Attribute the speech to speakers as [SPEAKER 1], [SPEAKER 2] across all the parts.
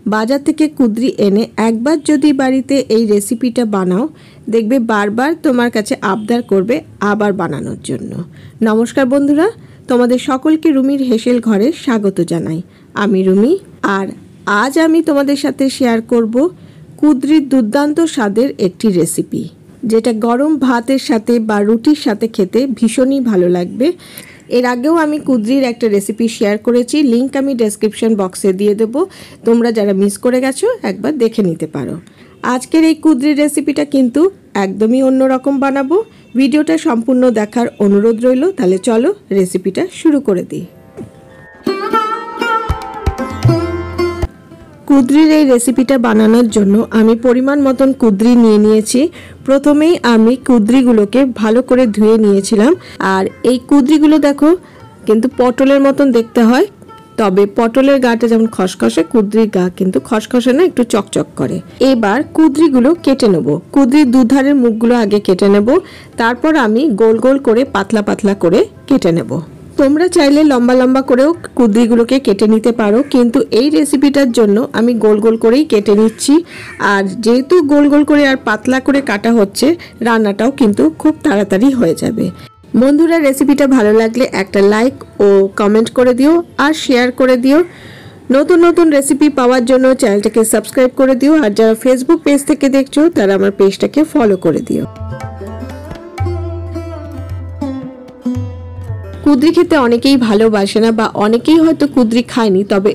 [SPEAKER 1] বাজার থেকে কুঁদরি এনে একবার যদি বাড়িতে এই রেসিপিটা বানাও, দেখবে বারবার তোমার কাছে আবদার করবে আবার বানানোর জন্য। নমস্কার বন্ধুরা, তোমাদের সকলকে রুমির হেসেল ঘরে স্বাগত জানাই। আমি রুমি, আর আজ আমি তোমাদের সাথে শেয়ার করব কুঁদরির দুর্দান্ত স্বাদের একটি রেসিপি, যেটা গরম ভাতের সাথে বা রুটির সাথে খেতে ভীষণই ভালো লাগবে। এর আগেও আমি কুঁদরির একটা রেসিপি শেয়ার করেছি, লিংক আমি ডেসক্রিপশন বক্সে দিয়ে দেবো। তোমরা যারা মিস করে গেছো একবার দেখে নিতে পারো। আজকের এই কুঁদরির রেসিপিটা কিন্তু একদমই অন্যরকম বানাবো। ভিডিওটা সম্পূর্ণ দেখার অনুরোধ রইল। তাহলে চলো রেসিপিটা শুরু করে দিই। কুঁদরির এই রেসিপিটা বানানোর জন্য আমি পরিমাণ মতন কুঁদরি নিয়ে নিয়েছি। প্রথমেই আমি কুঁদরিগুলোকে ভালো করে ধুয়ে নিয়েছিলাম। আর এই কুঁদরিগুলো দেখো কিন্তু পটলের মতন দেখতে হয়, তবে পটলের গাটা যেমন খসখসে, কুঁদরির গা কিন্তু খসখসে না, একটু চকচক করে। এবার কুঁদরিগুলো কেটে নেব। কুঁদরির দুধারের মুখগুলো আগে কেটে নেব, তারপর আমি গোল গোল করে পাতলা পাতলা করে কেটে নেব। তোমরা চাইলে লম্বা লম্বা করেও কুঁদরিগুলোকে কেটে নিতে পারো, কিন্তু এই রেসিপিটার জন্য আমি গোল গোল করেই কেটে নিচ্ছি। আর যেহেতু গোল গোল করে আর পাতলা করে কাটা হচ্ছে, রান্নাটাও কিন্তু খুব তাড়াতাড়ি হয়ে যাবে। বন্ধুরা, রেসিপিটা ভালো লাগলে একটা লাইক ও কমেন্ট করে দিও, আর শেয়ার করে দিও। নতুন নতুন রেসিপি পাওয়ার জন্য চ্যানেলটাকে সাবস্ক্রাইব করে দিও, আর যারা ফেসবুক পেজ থেকে দেখছো তারা আমার পেজটাকে ফলো করে দিও। কুঁদরি খেতে অনেকেই ভালোবাসে না, বা অনেকেই হয়তো কুঁদরি খায়নি, তবে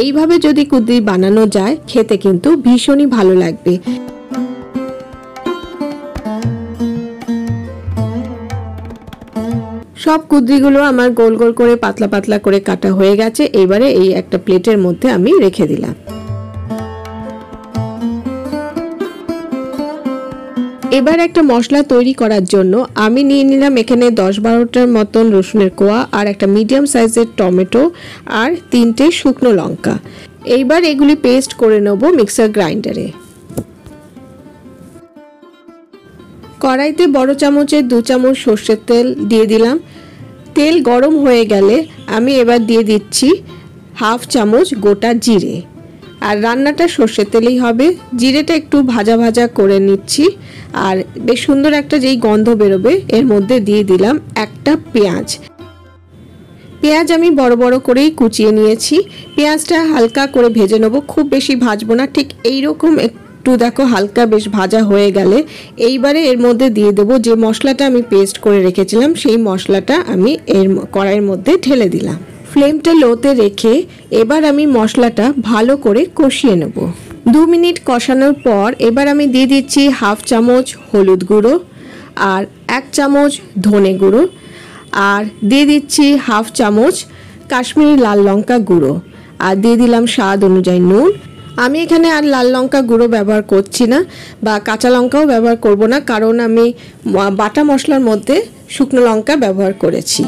[SPEAKER 1] এইভাবে যদি কুঁদরি বানানো যায় খেতে কিন্তু ভীষণই ভালো লাগবে। সব কুঁদরিগুলো আমার গোল গোল করে পাতলা পাতলা করে কাটা হয়ে গেছে। এবারে এই একটা প্লেটের মধ্যে আমি রেখে দিলাম। এবার একটা মশলা তৈরি করার জন্য আমি নিয়ে নিলাম এখানে 10-12টার মতন রসুনের কোয়া, আর একটা মিডিয়াম সাইজের টমেটো, আর 3টে শুকনো লঙ্কা। এইবার এগুলি পেস্ট করে নেব মিক্সার গ্রাইন্ডারে। কড়াইতে বড় চামচের 2 চামচ সর্ষের তেল দিয়ে দিলাম। তেল গরম হয়ে গেলে আমি এবার দিয়ে দিচ্ছি 1/2 চামচ গোটা জিরে। আর রান্নাটা সর্ষের তেলেই হবে। জিরেটা একটু ভাজা ভাজা করে নিচ্ছি, আর বেশ সুন্দর একটা যেই গন্ধ বেরোবে এর মধ্যে দিয়ে দিলাম একটা পেঁয়াজ। পেঁয়াজ আমি বড় বড় করেই কুচিয়ে নিয়েছি। পেঁয়াজটা হালকা করে ভেজে নেব, খুব বেশি ভাজবো না, ঠিক এইরকম একটু দেখো হালকা বেশ ভাজা হয়ে গেলে এইবারে এর মধ্যে দিয়ে দেবো যে মশলাটা আমি পেস্ট করে রেখেছিলাম, সেই মশলাটা আমি এর কড়াইয়ের মধ্যে ঢেলে দিলাম। ফ্লেমটা লোতে রেখে এবার আমি মশলাটা ভালো করে কষিয়ে নেব। 2 মিনিট কষানোর পর এবার আমি দিয়ে দিচ্ছি 1/2 চামচ হলুদ গুঁড়ো, আর 1 চামচ ধনে গুঁড়ো, আর দিয়ে দিচ্ছি 1/2 চামচ কাশ্মীরি লাল লঙ্কা গুঁড়ো, আর দিয়ে দিলাম স্বাদ অনুযায়ী নুন। আমি এখানে আর লাল লঙ্কা গুঁড়ো ব্যবহার করছি না, বা কাঁচা লঙ্কাও ব্যবহার করব না, কারণ আমি বাটা মশলার মধ্যে শুকনো লঙ্কা ব্যবহার করেছি।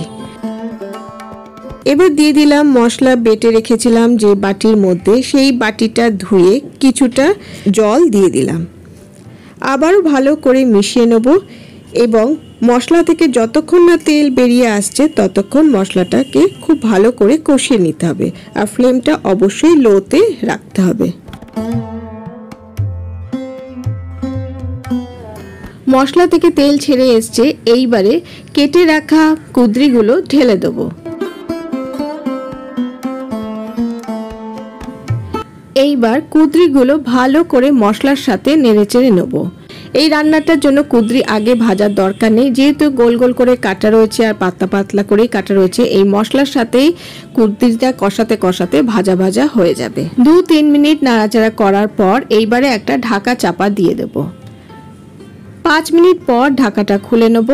[SPEAKER 1] এবার দিয়ে দিলাম মশলা বেটে রেখেছিলাম যে বাটির মধ্যে, সেই বাটিটা ধুয়ে কিছুটা জল দিয়ে দিলাম। আবারও ভালো করে মিশিয়ে নেব, এবং মশলা থেকে যতক্ষণ না তেল বেরিয়ে আসছে ততক্ষণ মশলাটাকে খুব ভালো করে কষিয়ে নিতে হবে, আর ফ্লেমটা অবশ্যই লোতে রাখতে হবে। মশলা থেকে তেল ছেড়ে এসছে, এইবারে কেটে রাখা কুঁদরিগুলো ঢেলে দেবো। এইবার কুঁদরিগুলো ভালো করে মশলার সাথে নেড়েচেড়ে নেব। এই রান্নাটার জন্য কুঁদরি আগে ভাজার দরকার নেই, যেহেতু গোল গোল করে কাটা রয়েছে আর পাতলা পাতলা করেই কাটা রয়েছে। এই মশলার সাথেই কুঁদরিটা কষাতে কষাতে ভাজা ভাজা হয়ে যাবে। 2-3 মিনিট নাড়াচাড়া করার পর এইবারে একটা ঢাকা চাপা দিয়ে দেব। 5 মিনিট পর ঢাকাটা খুলে নেব।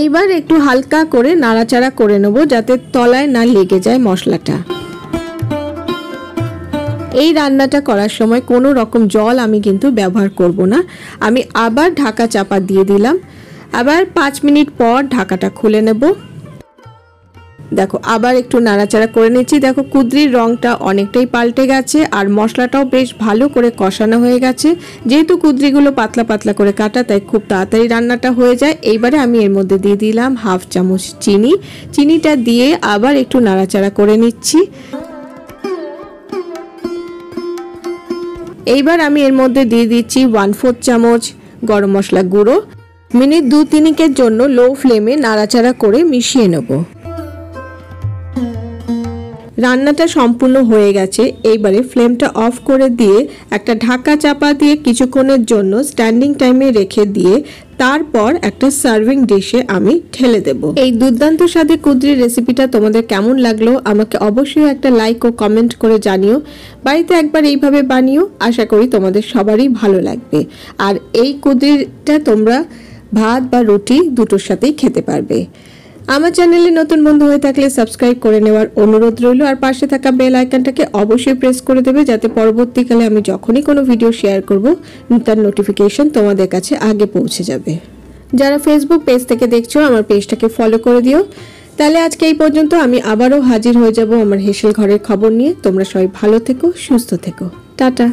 [SPEAKER 1] এইবার একটু হালকা করে নাড়াচাড়া করে নেব, যাতে তলায় না লেগে যায় মশলাটা। এই রান্নাটা করার সময় কোনো রকম জল আমি কিন্তু ব্যবহার করব না। আমি আবার ঢাকা চাপা দিয়ে দিলাম। আবার 5 মিনিট পর ঢাকাটা খুলে নেব। দেখো আবার একটু নাড়াচাড়া করে নিচ্ছি। দেখো কুঁদরির রংটা অনেকটাই পাল্টে গেছে আর মশলাটাও বেশ ভালো করে কষানো হয়ে গেছে। যেহেতু কুঁদরিগুলো পাতলা পাতলা করে কাটা, তাই খুব তাড়াতাড়ি রান্নাটা হয়ে যায়। এইবারে আমি এর মধ্যে দিয়ে দিলাম হাফ চামচ চিনি। চিনিটা দিয়ে আবার একটু নাড়াচাড়া করে নিচ্ছি। এইবার আমি এর মধ্যে দিয়ে দিচ্ছি 1/4 চামচ গরম মশলা গুঁড়ো। মিনিট 2-3 জন্য লো ফ্লেমে নাড়াচাড়া করে মিশিয়ে নেব। রান্নাটা সম্পূর্ণ হয়ে গেছে। এইবারে ফ্লেমটা অফ করে দিয়ে একটা ঢাকা চাপা দিয়ে কিছুক্ষণের জন্য স্ট্যান্ডিং টাইমে রেখে দিয়ে তারপর একটা সার্ভিং ডিশে আমি ঢেলে দেব। এই দুর্দান্ত স্বাদে কুঁদরির রেসিপিটা তোমাদের কেমন লাগলো আমাকে অবশ্যই একটা লাইক ও কমেন্ট করে জানিও। বাড়িতে একবার এইভাবে বানিও, আশা করি তোমাদের সবারই ভালো লাগবে। আর এই কুঁদরিটা তোমরা ভাত বা রুটি দুটোর সাথেই খেতে পারবে। আমার চ্যানেলে নতুন বন্ধু হয়ে থাকলে সাবস্ক্রাইব করে নেওয়ার অনুরোধ রইল। আর পাশে থাকা বেল আইকনটাকে অবশ্যই প্রেস করে দেবে, যাতে পরবর্তীকালে আমি যখনই কোনো ভিডিও শেয়ার করব তার নোটিফিকেশন তোমাদের কাছে আগে পৌঁছে যাবে। যারা ফেসবুক পেজ থেকে দেখছো আমার পেজটাকে ফলো করে দিও। তাহলে আজকে এই পর্যন্ত। আমি আবারও হাজির হয়ে যাব আমার হেসেল ঘরের খবর নিয়ে। তোমরা সবাই ভালো থেকো, সুস্থ থেকো। টাটা।